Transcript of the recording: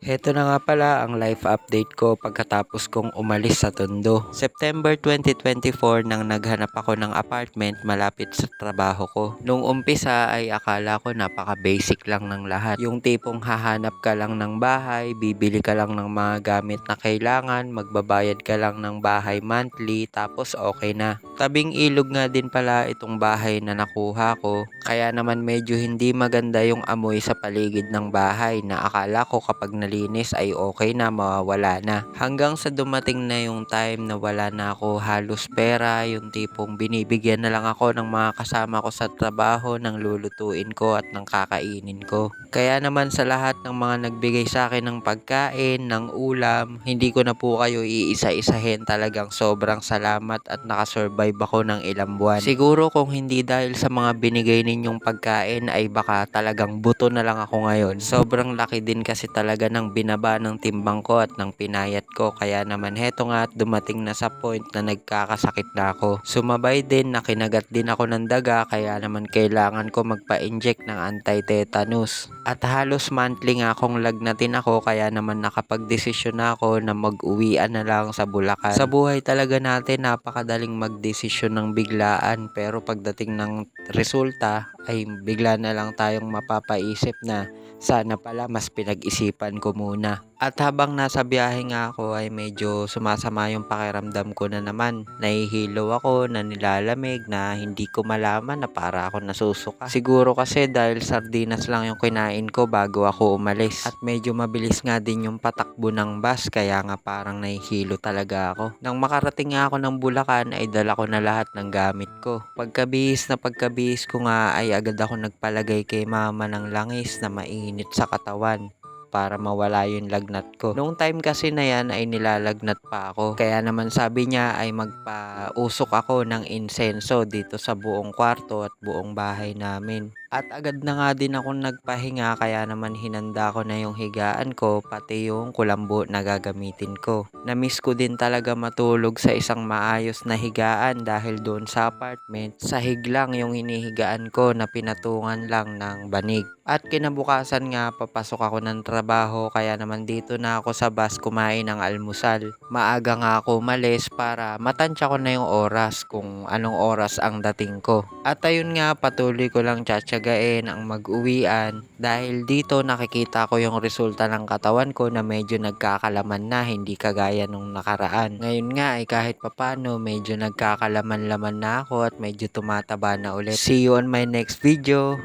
Heto na nga pala ang life update ko pagkatapos kong umalis sa Tondo. September 2024 nang naghanap ako ng apartment malapit sa trabaho ko. Nung umpisa ay akala ko napaka-basic lang ng lahat. Yung tipong hahanap ka lang ng bahay, bibili ka lang ng mga gamit na kailangan, magbabayad ka lang ng bahay monthly, tapos okay na. Tabing ilog nga din pala itong bahay na nakuha ko, kaya naman medyo hindi maganda yung amoy sa paligid ng bahay na akala ko kapag nalinis ay okay na, mawawala na. Hanggang sa dumating na yung time na wala na ako halos pera, yung tipong binibigyan na lang ako ng mga kasama ko sa trabaho ng lulutuin ko at ng kakainin ko. Kaya naman sa lahat ng mga nagbigay sa akin ng pagkain, ng ulam, hindi ko na po kayo iisa-isahin, talagang sobrang salamat at nakasurvive ako ng ilang buwan. Siguro kung hindi dahil sa mga binigay ninyong pagkain ay baka talagang buto na lang ako ngayon. Sobrang laki din kasi talaga ng binaba ng timbang ko at ng pinayat ko, kaya naman heto nga at dumating na sa point na nagkakasakit na ako. Sumabay din na kinagat din ako ng daga, kaya naman kailangan ko magpa-inject ng anti-tetanus. At halos monthly nga akong lagnatin ako, kaya naman nakapag-desisyon na ako na mag-uwian na lang sa Bulacan. Sa buhay talaga natin napakadaling mag-desisyon ng biglaan, pero pagdating ng resulta ay bigla na lang tayong mapapaisip na sana pala mas pinag-isipan ko muna. At habang nasa biyahe nga ako ay medyo sumasama yung pakiramdam ko na naman. Nahihilo ako, na nilalamig, na hindi ko malaman na para ako nasusuka. Siguro kasi dahil sardinas lang yung kinain ko bago ako umalis. At medyo mabilis nga din yung patakbo ng bus, kaya nga parang nahihilo talaga ako. Nang makarating nga ako ng Bulacan ay dala ko na lahat ng gamit ko. Pagkabihis ko nga ay agad ako nagpalagay kay mama ng langis na mainit sa katawan para mawala yung lagnat ko. Noong time kasi na yan ay nilalagnat pa ako. Kaya naman sabi niya ay magpausok ako ng insenso dito sa buong kwarto at buong bahay namin. At agad na nga din ako nagpahinga, kaya naman hinanda ko na yung higaan ko pati yung kulambo na gagamitin ko. Namiss ko din talaga matulog sa isang maayos na higaan dahil doon sa apartment, sahig lang yung hinihigaan ko na pinatungan lang ng banig. At kinabukasan nga papasok ako ng trabaho, kaya naman dito na ako sa bus kumain ng almusal. Maaga nga ako umalis para matansya ko na yung oras kung anong oras ang dating ko. At ayun nga, patuloy ko lang tsatsagain ang mag-uwian dahil dito nakikita ko yung resulta ng katawan ko na medyo nagkakalaman na, hindi kagaya nung nakaraan. Ngayon nga ay kahit papano medyo nagkakalaman-laman na ako at medyo tumataba na ulit. See you on my next video!